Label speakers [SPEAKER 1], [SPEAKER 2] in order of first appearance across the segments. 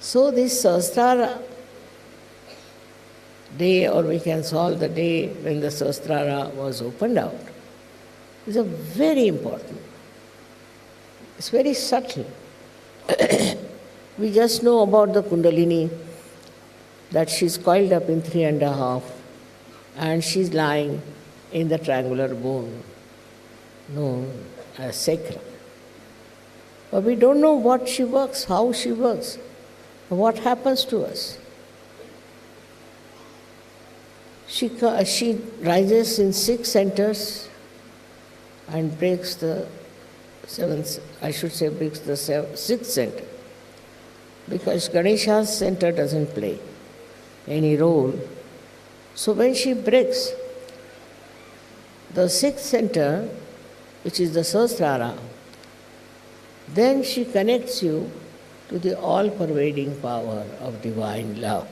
[SPEAKER 1] So this Sahasrara day, or we can solve the day when the Sahasrara was opened out, is a very important. It's very subtle. We just know about the Kundalini, that she's coiled up in 3.5 and she's lying in the triangular bone known as sacrum. But we don't know what she works, how she works, what happens to us. She rises in 6 centers and breaks the breaks the 6th center. Because Ganesha's center doesn't play any role. So when she breaks the 6th center, which is the Sahasrara, then she connects you to the all-pervading power of divine love.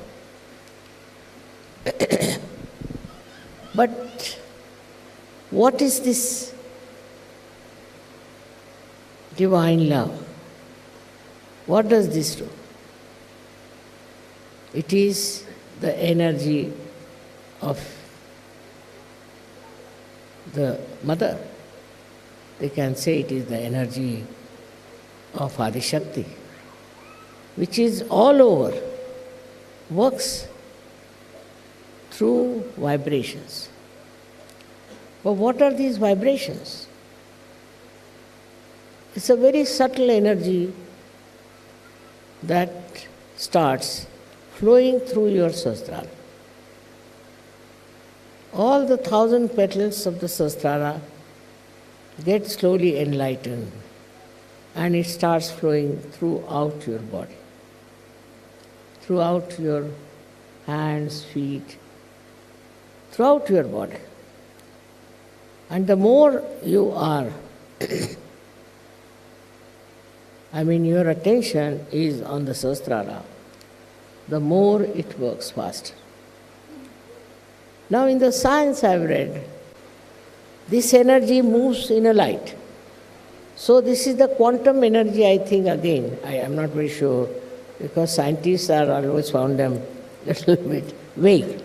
[SPEAKER 1] But what is this divine love? What does this do? It is the energy of the mother. They can say it is the energy of Adishakti, which is all over, works through vibrations. But what are these vibrations? It's a very subtle energy that starts flowing through your Sahasrara. All the 1,000 petals of the Sahasrara get slowly enlightened and it starts flowing throughout your body, throughout your hands, feet, throughout your body. And the more you are, your attention is on the Sahasrara, the more it works faster. Now in the science I've read, this energy moves in a light. So this is the quantum energy, I think, again. I am not very sure, because scientists are always found them a little bit vague.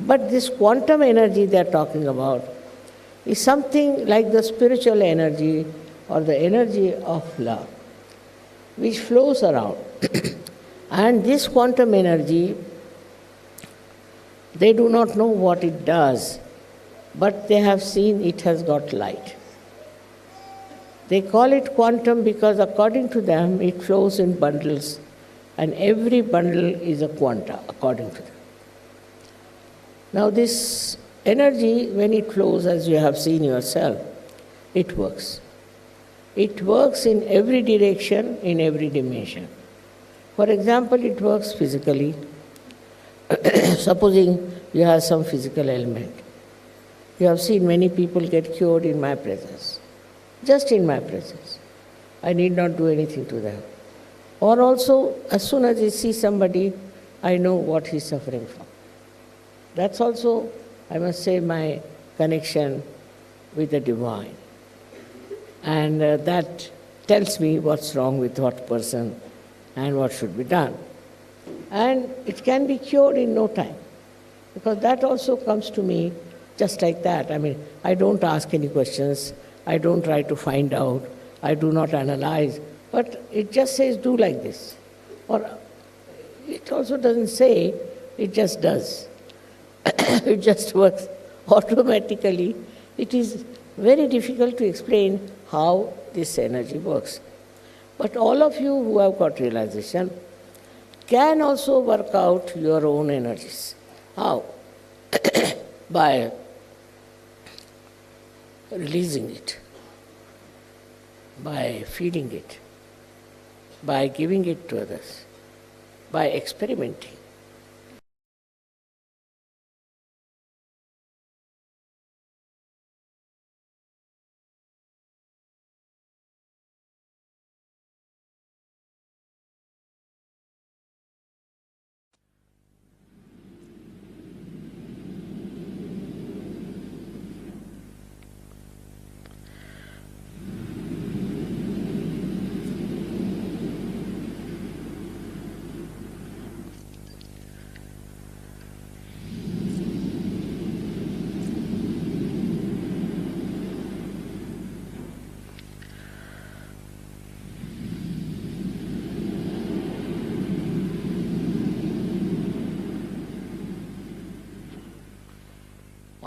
[SPEAKER 1] But this quantum energy they are talking about is something like the spiritual energy or the energy of love, which flows around. And this quantum energy, they do not know what it does, but they have seen it has got light. They call it quantum because according to them it flows in bundles, and every bundle is a quanta according to them. Now this energy, when it flows, as you have seen yourself, it works. It works in every direction, in every dimension. For example, it works physically. Supposing you have some physical ailment. You have seen many people get cured in my presence, just in my presence. I need not do anything to them. Or also, as soon as I see somebody, I know what he's suffering from. That's also, I must say, my connection with the divine. And that tells me what's wrong with what person and what should be done. And it can be cured in no time, because that also comes to me just like that. I don't ask any questions, I don't try to find out, I do not analyze, but it just says, do like this. Or it also doesn't say, it just does. It just works automatically. It is very difficult to explain how this energy works. But all of you who have got realization can also work out your own energies. How? By releasing it, by feeling it, by giving it to others, by experimenting.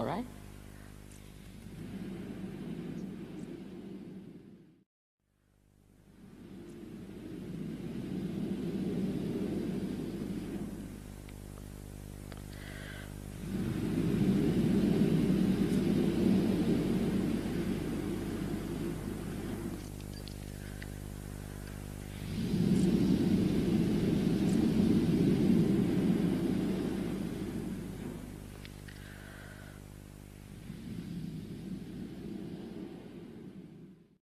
[SPEAKER 2] right?